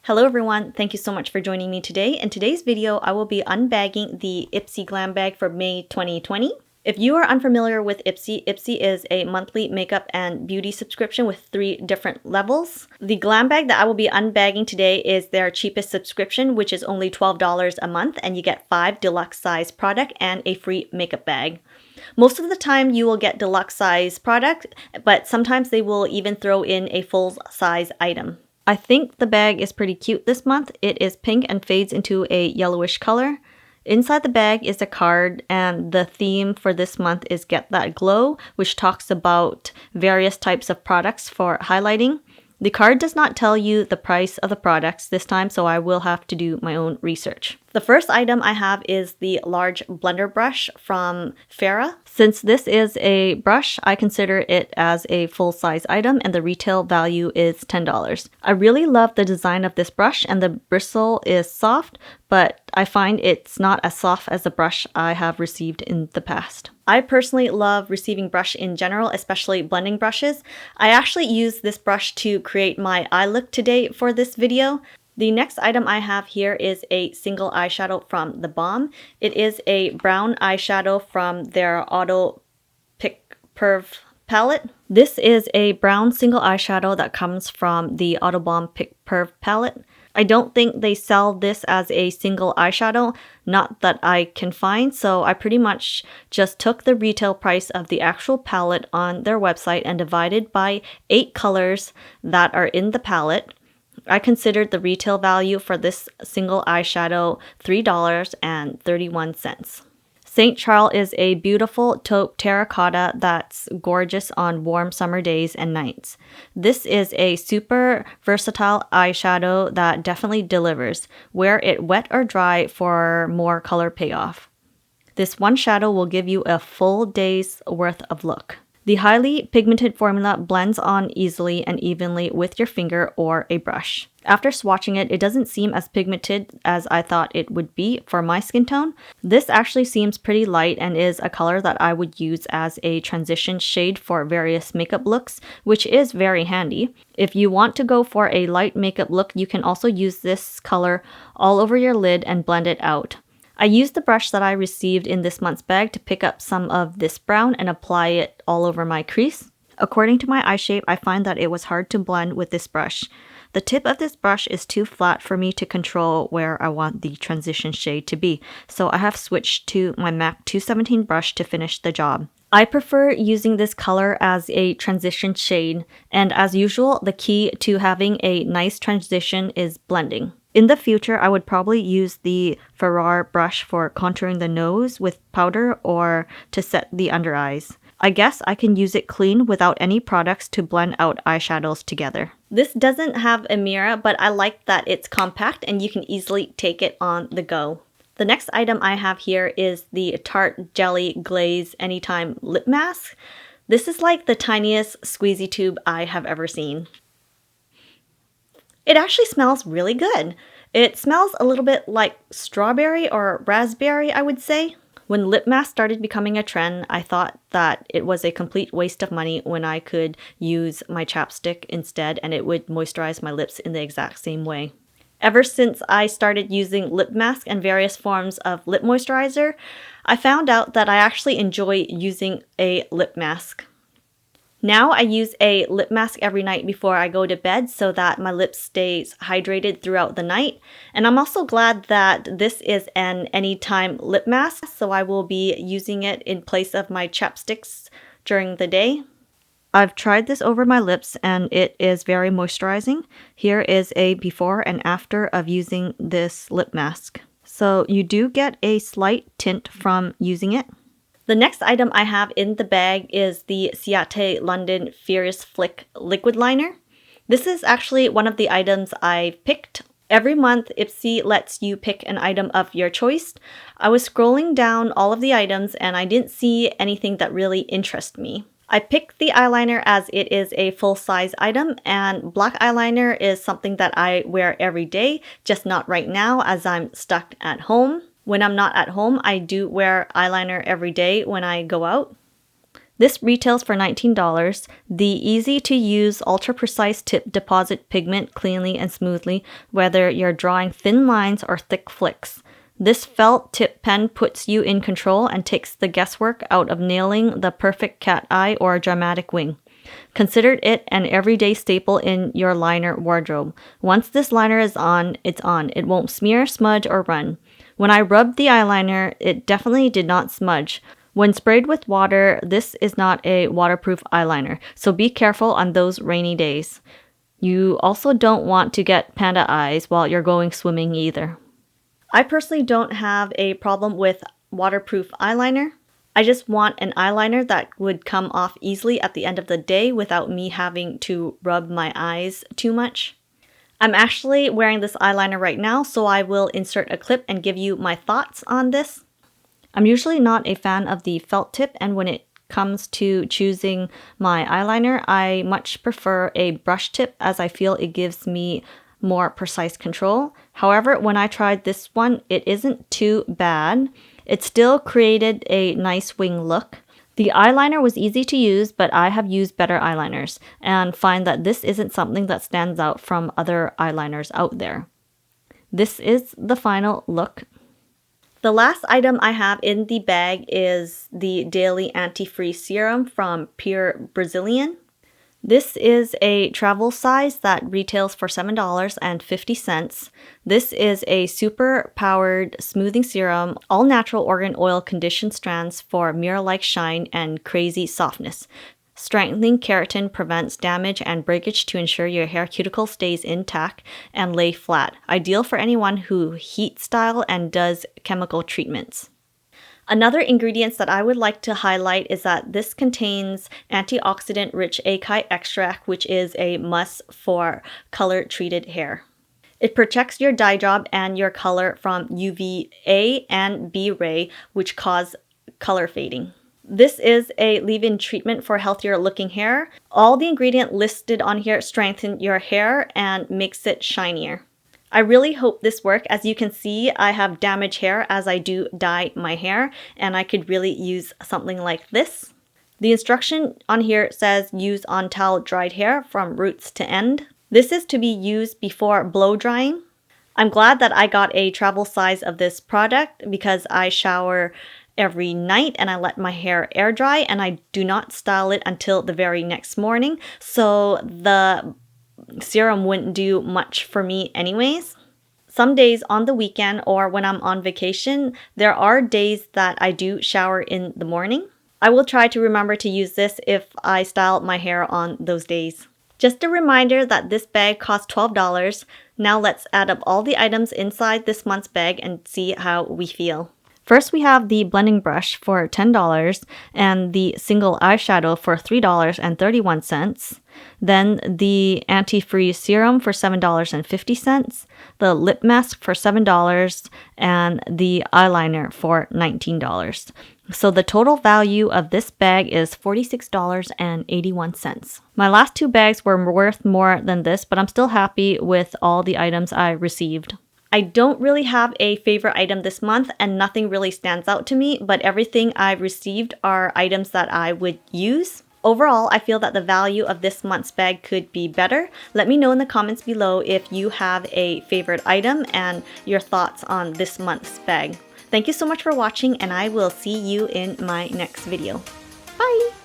Hello everyone, thank you so much for joining me today. In today's video, I will be unbagging the Ipsy Glam Bag for May 2020. If you are unfamiliar with Ipsy, Ipsy is a monthly makeup and beauty subscription with 3 different levels. The Glam Bag that I will be unbagging today is their cheapest subscription, which is only $12 a month, and you get 5 deluxe size product and a free makeup bag. Most of the time you will get deluxe size product, but sometimes they will even throw in a full size item. I think the bag is pretty cute this month. It is pink and fades into a yellowish color. Inside the bag is a card, and the theme for this month is Get That Glow, which talks about various types of products for highlighting. The card does not tell you the price of the products this time, so I will have to do my own research. The first item I have is the large blender brush from F.A.R.A.H. Since this is a brush, I consider it as a full-size item, and the retail value is $10. I really love the design of this brush, and the bristle is soft, but I find it's not as soft as the brush I have received in the past. I personally love receiving brush in general, especially blending brushes. I actually used this brush to create my eye look today for this video. The next item I have here is a single eyeshadow from theBalm. It is a brown eyeshadow from their AUTOBALM PERF palette. This is a brown single eyeshadow that comes from the AUTOBALM PERF palette. I don't think they sell this as a single eyeshadow, not that I can find, so I pretty much just took the retail price of the actual palette on their website and divided by 8 colors that are in the palette. I considered the retail value for this single eyeshadow $3.31. St. Charles is a beautiful taupe terracotta that's gorgeous on warm summer days and nights. This is a super versatile eyeshadow that definitely delivers. Wear it wet or dry for more color payoff. This one shadow will give you a full day's worth of look. The highly pigmented formula blends on easily and evenly with your finger or a brush. After swatching it, it doesn't seem as pigmented as I thought it would be for my skin tone. This actually seems pretty light and is a color that I would use as a transition shade for various makeup looks, which is very handy. If you want to go for a light makeup look, you can also use this color all over your lid and blend it out. I used the brush that I received in this month's bag to pick up some of this brown and apply it all over my crease. According to my eye shape, I find that it was hard to blend with this brush. The tip of this brush is too flat for me to control where I want the transition shade to be, so I have switched to my MAC 217 brush to finish the job. I prefer using this color as a transition shade, and as usual, the key to having a nice transition is blending. In the future, I would probably use the F.A.R.A.H brush for contouring the nose with powder or to set the under eyes. I guess I can use it clean without any products to blend out eyeshadows together. This doesn't have a mirror, but I like that it's compact and you can easily take it on the go. The next item I have here is the Tarte Jelly Glaze Anytime Lip Mask. This is like the tiniest squeezy tube I have ever seen. It actually smells really good. It smells a little bit like strawberry or raspberry, I would say. When lip masks started becoming a trend, I thought that it was a complete waste of money when I could use my chapstick instead and it would moisturize my lips in the exact same way. Ever since I started using lip masks and various forms of lip moisturizer, I found out that I actually enjoy using a lip mask. Now I use a lip mask every night before I go to bed so that my lips stays hydrated throughout the night. And I'm also glad that this is an anytime lip mask, so I will be using it in place of my chapsticks during the day. I've tried this over my lips and it is very moisturizing. Here is a before and after of using this lip mask. So you do get a slight tint from using it. The next item I have in the bag is the Ciaté London Fierce Flick Liquid Liner. This is actually one of the items I picked. Every month, Ipsy lets you pick an item of your choice. I was scrolling down all of the items and I didn't see anything that really interested me. I picked the eyeliner as it is a full-size item, and black eyeliner is something that I wear every day, just not right now as I'm stuck at home. When I'm not at home, I do wear eyeliner every day when I go out. This retails for $19. The easy-to-use, ultra-precise tip deposits pigment cleanly and smoothly, whether you're drawing thin lines or thick flicks. This felt tip pen puts you in control and takes the guesswork out of nailing the perfect cat eye or dramatic wing. Consider it an everyday staple in your liner wardrobe. Once this liner is on, it's on. It won't smear, smudge, or run. When I rubbed the eyeliner, it definitely did not smudge. When sprayed with water, this is not a waterproof eyeliner, so be careful on those rainy days. You also don't want to get panda eyes while you're going swimming either. I personally don't have a problem with waterproof eyeliner. I just want an eyeliner that would come off easily at the end of the day without me having to rub my eyes too much. I'm actually wearing this eyeliner right now, so I will insert a clip and give you my thoughts on this. I'm usually not a fan of the felt tip, and when it comes to choosing my eyeliner, I much prefer a brush tip as I feel it gives me more precise control. However, when I tried this one, it isn't too bad. It still created a nice wing look. The eyeliner was easy to use, but I have used better eyeliners and find that this isn't something that stands out from other eyeliners out there. This is the final look. The last item I have in the bag is the Daily Anti-Frizz Serum from Pure Brazilian. This is a travel size that retails for $7.50. This is a super powered smoothing serum, all natural organ oil conditioned strands for mirror-like shine and crazy softness. Strengthening keratin prevents damage and breakage to ensure your hair cuticle stays intact and lay flat. Ideal for anyone who heat style and does chemical treatments. Another ingredient that I would like to highlight is that this contains antioxidant-rich acai extract, which is a must for color-treated hair. It protects your dye job and your color from UVA and B ray, which cause color fading. This is a leave-in treatment for healthier looking hair. All the ingredients listed on here strengthen your hair and makes it shinier. I really hope this works. As you can see, I have damaged hair as I do dye my hair, and I could really use something like this. The instruction on here says use on towel dried hair from roots to end. This is to be used before blow drying. I'm glad that I got a travel size of this product because I shower every night and I let my hair air dry and I do not style it until the very next morning, so the serum wouldn't do much for me anyways. Some days on the weekend or when I'm on vacation, there are days that I do shower in the morning. I will try to remember to use this if I style my hair on those days. Just a reminder that this bag costs $12. Now let's add up all the items inside this month's bag and see how we feel. First, we have the blending brush for $10 and the single eyeshadow for $3.31. Then the Anti-Frizz serum for $7.50, the lip mask for $7, and the eyeliner for $19. So the total value of this bag is $46.81. My last two bags were worth more than this, but I'm still happy with all the items I received. I don't really have a favorite item this month and nothing really stands out to me, but everything I've received are items that I would use. Overall, I feel that the value of this month's bag could be better. Let me know in the comments below if you have a favorite item and your thoughts on this month's bag. Thank you so much for watching, and I will see you in my next video. Bye!